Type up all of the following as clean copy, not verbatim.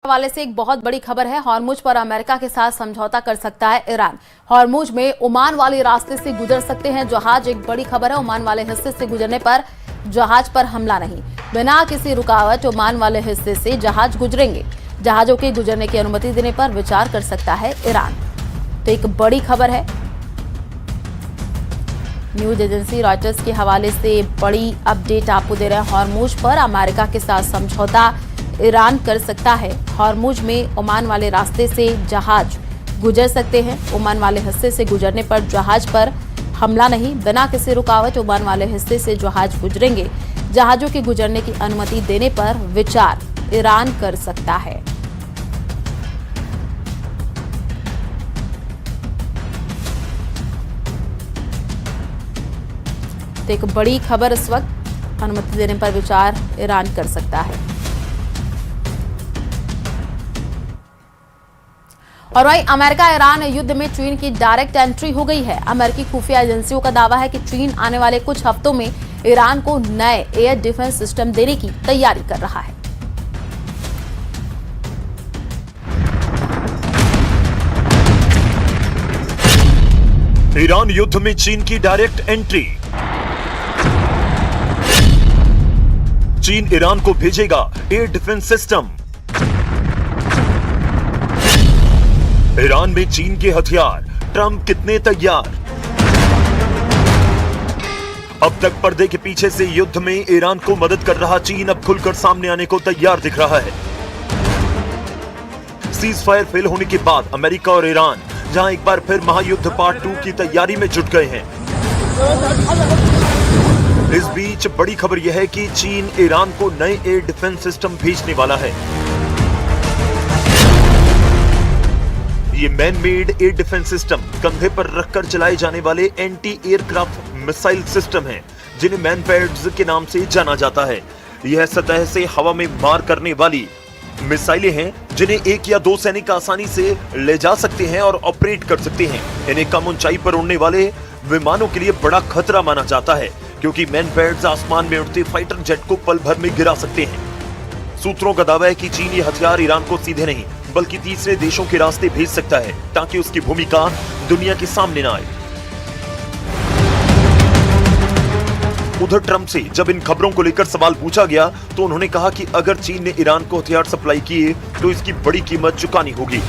हवाले से एक बहुत बड़ी खबर है। हॉर्मुज पर अमेरिका के साथ समझौता कर सकता है ईरान। हॉर्मुज में ओमान वाले रास्ते से गुजर सकते हैं जहाज। एक बड़ी खबर है, ओमान वाले हिस्से से गुजरने पर जहाज पर हमला नहीं, बिना किसी रुकावट ओमान वाले हिस्से से जहाज गुजरेंगे। जहाजों के गुजरने की अनुमति देने पर विचार कर सकता है ईरान। तो एक बड़ी खबर है, न्यूज एजेंसी रॉयटर्स के हवाले से बड़ी अपडेट आपको दे रहे हैं। हॉर्मुज पर अमेरिका के साथ समझौता ईरान कर सकता है। हॉर्मुज में ओमान वाले रास्ते से जहाज गुजर सकते हैं। ओमान वाले हिस्से से गुजरने पर जहाज पर हमला नहीं, बिना किसी रुकावट ओमान वाले हिस्से से जहाज गुजरेंगे। जहाजों के गुजरने की अनुमति देने पर विचार ईरान कर सकता है। तो एक बड़ी खबर इस वक्त, अनुमति देने पर विचार ईरान कर सकता है। और वहीं अमेरिका ईरान युद्ध में चीन की डायरेक्ट एंट्री हो गई है। अमेरिकी खुफिया एजेंसियों का दावा है कि चीन आने वाले कुछ हफ्तों में ईरान को नए एयर डिफेंस सिस्टम देने की तैयारी कर रहा है। ईरान युद्ध में चीन की डायरेक्ट एंट्री। चीन ईरान को भेजेगा एयर डिफेंस सिस्टम। ईरान में चीन के हथियार, ट्रंप कितने तैयार। अब तक पर्दे के पीछे से युद्ध में ईरान को मदद कर रहा चीन अब खुलकर सामने आने को तैयार दिख रहा है। सीज फायर फेल होने के बाद अमेरिका और ईरान जहां एक बार फिर महायुद्ध पार्ट 2 की तैयारी में जुट गए हैं। इस बीच बड़ी खबर यह है कि चीन ईरान को नए एयर डिफेंस सिस्टम भेजने वाला है। ये man made air defence system कंधे पर रखकर चलाए जाने वाले एंटी एयरक्राफ्ट मिसाइल सिस्टम हैं, जिन्हें मैनपैड्स के नाम से जाना जाता है। यह सतह से हवा में मार करने वाली मिसाइलें हैं, जिन्हें एक या दो सैनिक आसानी से ले जा सकते हैं और ऑपरेट कर सकते हैं। इन्हें कम ऊंचाई पर उड़ने वाले विमानों के लिए बड़ा खतरा माना जाता है, क्योंकि मैनपैड्स आसमान में उड़ते फाइटर जेट को पल भर में गिरा सकते हैं। सूत्रों का दावा है कि चीन ये हथियार ईरान को सीधे नहीं बल्कि तीसरे देशों के रास्ते भेज सकता है, ताकि उसकी भूमिका दुनिया के सामने ना आए। उधर ट्रंप से जब इन खबरों को लेकर सवाल पूछा गया तो उन्होंने कहा कि अगर चीन ने ईरान को हथियार सप्लाई किए तो इसकी बड़ी कीमत चुकानी होगी।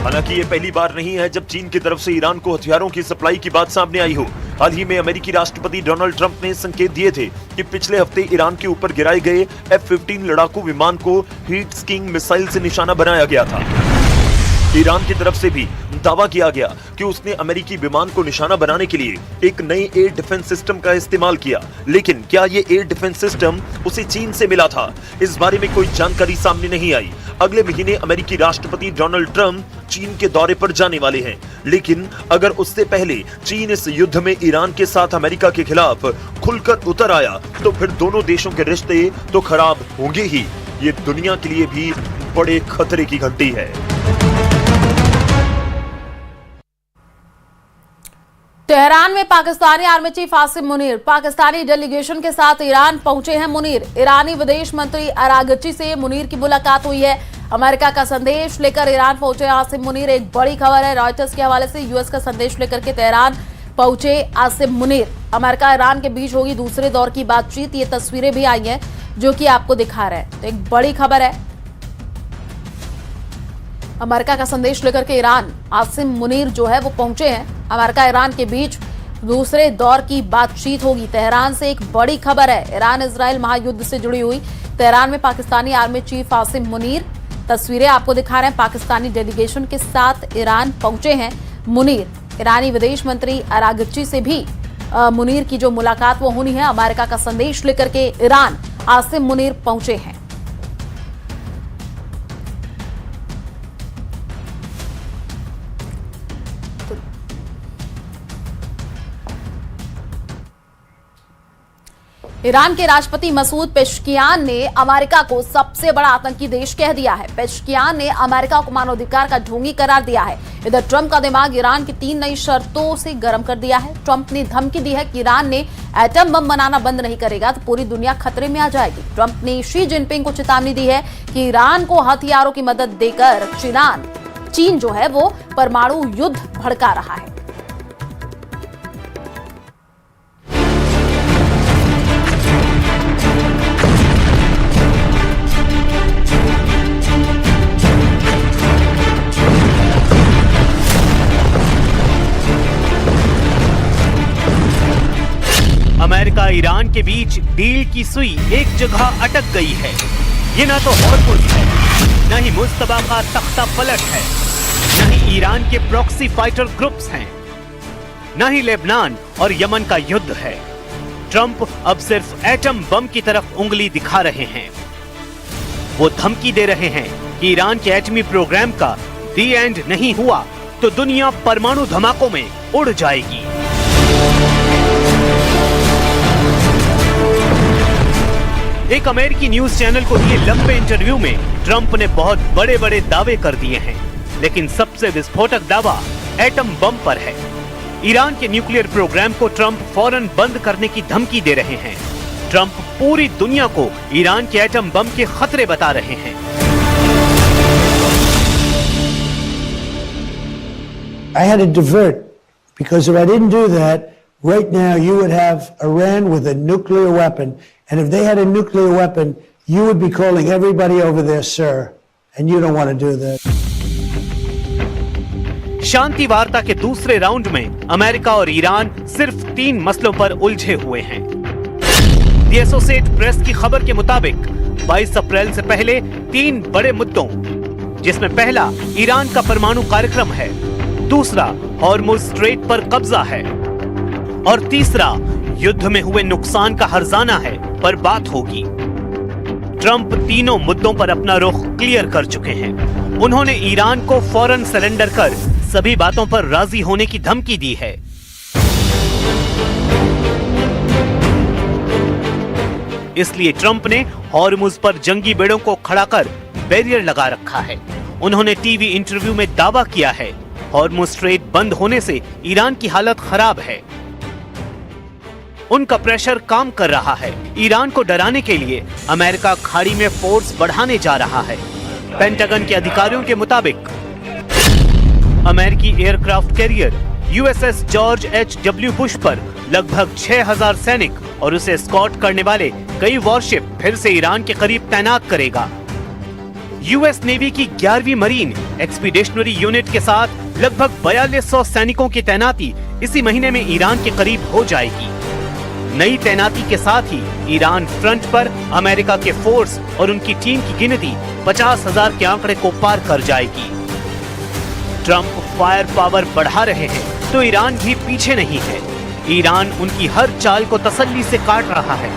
हालांकि ये पहली बार नहीं है जब चीन की तरफ से ईरान को हथियारों की सप्लाई की बात सामने आई हो। हाल ही में अमेरिकी राष्ट्रपति डोनाल्ड ट्रंप ने संकेत दिए थे कि पिछले हफ्ते ईरान के ऊपर गिराए गए F-15 लड़ाकू विमान को हीट स्किंग मिसाइल से निशाना बनाया गया था। ईरान की तरफ से भी दावा किया गया कि उसने अमेरिकी विमान को निशाना बनाने के लिए एक नई एयर डिफेंस सिस्टम का इस्तेमाल किया। लेकिन क्या ये एयर डिफेंस सिस्टम उसे चीन से मिला था, इस बारे में कोई जानकारी सामने नहीं आई। अगले महीने अमेरिकी राष्ट्रपति डोनाल्ड ट्रंप चीन के दौरे पर जाने वाले हैं, लेकिन अगर उससे पहले चीन इस युद्ध में ईरान के साथ अमेरिका के खिलाफ खुलकर उतर आया तो फिर दोनों देशों के रिश्ते तो खराब होंगे ही। ये दुनिया के लिए भी बड़े खतरे की घंटी है। तेहरान में Pakistani army chief Asim Munir Pakistani delegation के साथ ईरान पहुंचे हैं। मुनीर, ईरानी विदेश मंत्री अरागची से मुनीर की मुलाकात हुई है। अमेरिका का संदेश लेकर ईरान पहुंचे आसिम मुनीर। एक बड़ी खबर है, रॉयटर्स के हवाले से यूएस का संदेश लेकर के तेहरान पहुंचे आसिम मुनीर। अमेरिका ईरान के बीच होगी दूसरे दौर की बातचीत। ये तस्वीरें भी आई हैं जो कि आपको दिखा रहे हैं। तो एक बड़ी खबर है, अमेरिका का संदेश लेकर के ईरान आसिम मुनीर जो है वो पहुंचे हैं। अमेरिका ईरान के बीच दूसरे दौर की बातचीत होगी। तेहरान से एक बड़ी खबर है, ईरान इजराइल महायुद्ध से जुड़ी हुई। तेहरान में पाकिस्तानी आर्मी चीफ आसिम मुनीर, तस्वीरें आपको दिखा रहे हैं। पाकिस्तानी डेलीगेशन के साथ ईरान पहुंचे हैं मुनीर। ईरानी विदेश मंत्री अरागची से भी मुनीर की जो मुलाकात वो होनी है। अमेरिका का संदेश लेकर के ईरान आसिम मुनीर पहुंचे हैं। ईरान के राष्ट्रपति मसूद पेशकियान ने अमेरिका को सबसे बड़ा आतंकी देश कह दिया है। पेशकियान ने अमेरिका को मानवाधिकार का ढोंगी करार दिया है। इधर ट्रंप का दिमाग ईरान की 3 नई शर्तों से गर्म कर दिया है। ट्रंप ने धमकी दी है कि ईरान ने एटम बम बनाना बंद नहीं करेगा तो पूरी दुनिया खतरे में आ जाएगी। ट्रंप ने शी जिनपिंग को चेतावनी दी है कि ईरान को हथियारों की मदद देकर चीन जो है वो परमाणु युद्ध भड़का रहा है। अमेरिका ईरान के बीच डील की सुई एक जगह अटक गई है। ये ना तो हॉर्मुज़ है, न ही मुश्तबा का तख्ता पलट है, न ही ईरान के प्रॉक्सी फाइटर ग्रुप्स हैं, न ही लेबनान और यमन का युद्ध है। ट्रंप अब सिर्फ एटम बम की तरफ उंगली दिखा रहे हैं। वो धमकी दे रहे हैं कि ईरान के एटमी प्रोग्राम का दी एंड नहीं हुआ तो दुनिया परमाणु धमाकों में उड़ जाएगी। एक अमेरिकी न्यूज चैनल को दिए लंबे इंटरव्यू में ट्रंप ने बहुत बड़े बड़े दावे कर दिए हैं, लेकिन सबसे विस्फोटक दावा एटम बम पर है। ईरान के न्यूक्लियर प्रोग्राम को ट्रंप फौरन बंद करने की धमकी दे रहे हैं। ट्रंप पूरी दुनिया को ईरान के एटम बम के खतरे बता रहे हैं। I had to divert because if I didn't do that, right now you would have Iran with a nuclear weapon, and if they had a nuclear weapon, you would be calling everybody over there, sir, and you don't want to do that. शांति वार्ता के दूसरे round में America और Iran सिर्फ 3 मसलों पर उलझे हुए हैं। द एसोसिएट प्रेस की खबर के मुताबिक 22 अप्रैल से पहले 3 बड़े मुद्दों, जिसमें पहला ईरान का परमाणु कार्यक्रम है, दूसरा हॉर्मुज़ स्ट्रेट पर कब्जा है और तीसरा युद्ध में हुए नुकसान का हर्जाना है पर बात होगी। ट्रंप तीनों मुद्दों पर अपना रुख क्लियर कर चुके हैं। उन्होंने ईरान को फौरन सरेंडर कर सभी बातों पर राजी होने की धमकी दी है। इसलिए ट्रंप ने हॉर्मुज़ पर जंगी बेड़ों को खड़ा कर बैरियर लगा रखा है। उन्होंने टीवी इंटरव्यू में दावा किया है, हॉर्मुज़ स्ट्रेट बंद होने से ईरान की हालत खराब है। उनका प्रेशर काम कर रहा है। ईरान को डराने के लिए अमेरिका खाड़ी में फोर्स बढ़ाने जा रहा है। पेंटागन के अधिकारियों के मुताबिक अमेरिकी aircraft carrier USS George H.W. Bush पर लगभग 6000 सैनिक और उसे एस्कॉर्ट करने वाले कई वॉरशिप फिर से ईरान के करीब तैनात करेगा। यूएस नेवी की 11वीं मरीन एक्सपीडिशनरी यूनिट के साथ लगभग 4200 सैनिकों की तैनाती इसी महीने में ईरान के करीब हो जाएगी। नई तैनाती के साथ ही ईरान फ्रंट पर अमेरिका के फोर्स और उनकी टीम की गिनती 50,000 के आंकड़े को पार कर जाएगी। ट्रंप फायर पावर बढ़ा रहे हैं तो ईरान भी पीछे नहीं है। ईरान उनकी हर चाल को तसल्ली से काट रहा है।